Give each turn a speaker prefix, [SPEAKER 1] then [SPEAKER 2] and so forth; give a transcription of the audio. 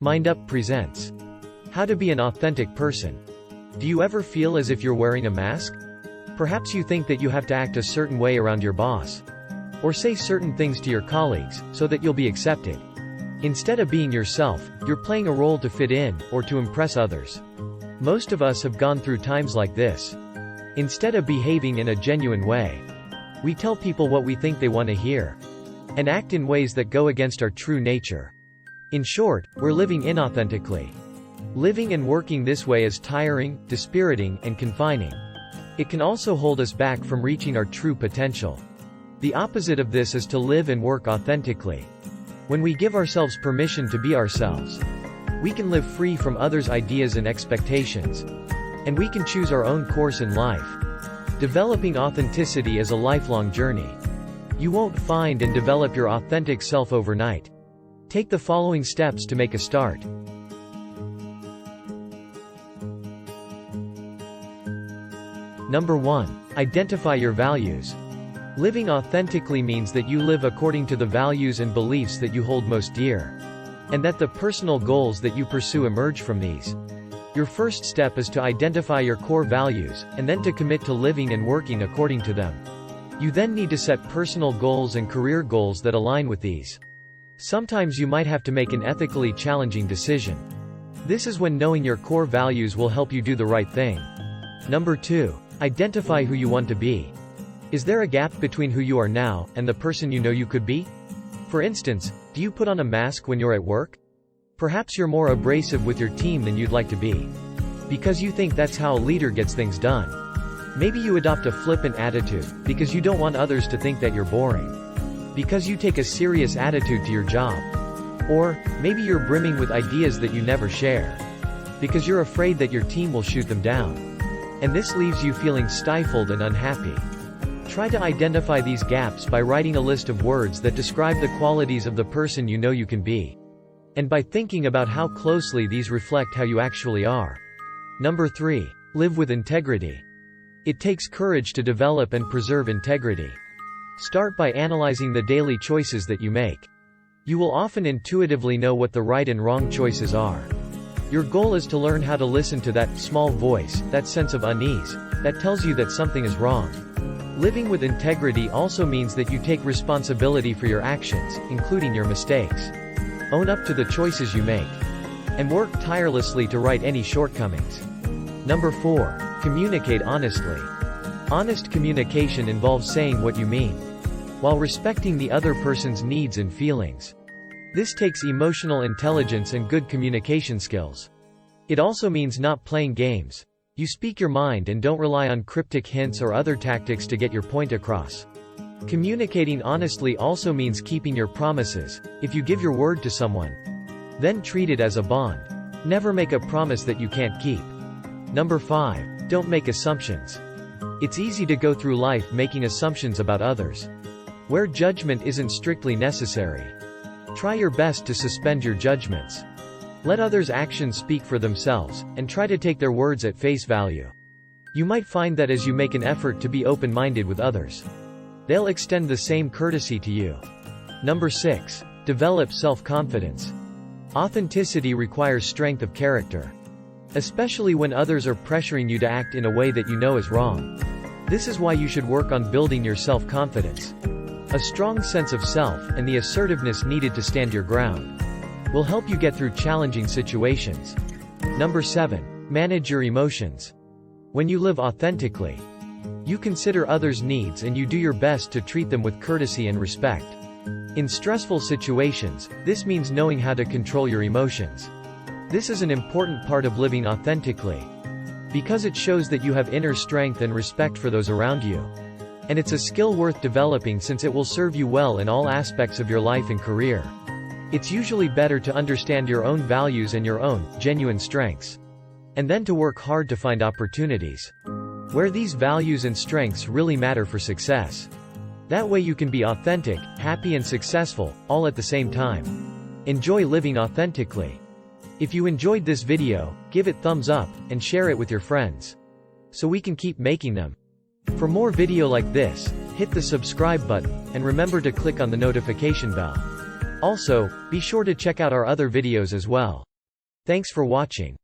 [SPEAKER 1] MindUp presents How to Be an Authentic Person. Do you ever feel as if you're wearing a mask? Perhaps you think that you have to act a certain way around your boss, or say certain things to your colleagues, so that you'll be accepted. Instead of being yourself, you're playing a role to fit in, or to impress others. Most of us have gone through times like this. Instead of behaving in a genuine way, we tell people what we think they want to hear, and act in ways that go against our true nature. In short, we're living inauthentically. Living and working this way is tiring, dispiriting, and confining. It can also hold us back from reaching our true potential. The opposite of this is to live and work authentically. When we give ourselves permission to be ourselves, we can live free from others' ideas and expectations, and we can choose our own course in life. Developing authenticity is a lifelong journey. You won't find and develop your authentic self overnight. Take the following steps to make a start. Number 1. Identify your values. Living authentically means that you live according to the values and beliefs that you hold most dear, and that the personal goals that you pursue emerge from these. Your first step is to identify your core values, and then to commit to living and working according to them. You then need to set personal goals and career goals that align with these. Sometimes you might have to make an ethically challenging decision. This is when knowing your core values will help you do the right thing. Number 2. Identify who you want to be. Is there a gap between who you are now, and the person you know you could be? For instance, do you put on a mask when you're at work? Perhaps you're more abrasive with your team than you'd like to be, because you think that's how a leader gets things done. Maybe you adopt a flippant attitude, because you don't want others to think that you're boring, because you take a serious attitude to your job. Or, maybe you're brimming with ideas that you never share, because you're afraid that your team will shoot them down. And this leaves you feeling stifled and unhappy. Try to identify these gaps by writing a list of words that describe the qualities of the person you know you can be, and by thinking about how closely these reflect how you actually are. Number 3. Live with integrity. It takes courage to develop and preserve integrity. Start by analyzing the daily choices that you make. You will often intuitively know what the right and wrong choices are. Your goal is to learn how to listen to that small voice, that sense of unease, that tells you that something is wrong. Living with integrity also means that you take responsibility for your actions, including your mistakes. Own up to the choices you make, and work tirelessly to right any shortcomings. Number 4. Communicate honestly. Honest communication involves saying what you mean, while respecting the other person's needs and feelings. This takes emotional intelligence and good communication skills. It also means not playing games. You speak your mind and don't rely on cryptic hints or other tactics to get your point across. Communicating honestly also means keeping your promises. If you give your word to someone, then treat it as a bond. Never make a promise that you can't keep. Number 5. Don't make assumptions. It's easy to go through life making assumptions about others, where judgment isn't strictly necessary. Try your best to suspend your judgments. Let others' actions speak for themselves, and try to take their words at face value. You might find that as you make an effort to be open-minded with others, they'll extend the same courtesy to you. Number 6. Develop self-confidence. Authenticity requires strength of character, especially when others are pressuring you to act in a way that you know is wrong. This is why you should work on building your self-confidence. A strong sense of self, and the assertiveness needed to stand your ground, will help you get through challenging situations. Number 7. Manage your emotions. When you live authentically, you consider others' needs and you do your best to treat them with courtesy and respect. In stressful situations, this means knowing how to control your emotions. This is an important part of living authentically, because it shows that you have inner strength and respect for those around you. And it's a skill worth developing since it will serve you well in all aspects of your life and career. It's usually better to understand your own values and your own genuine strengths, and then to work hard to find opportunities where these values and strengths really matter for success. That way you can be authentic, happy and successful, all at the same time. Enjoy living authentically. If you enjoyed this video, give it thumbs up, and share it with your friends, so we can keep making them. For more video like this, hit the subscribe button, and remember to click on the notification bell. Also, be sure to check out our other videos as well. Thanks for watching.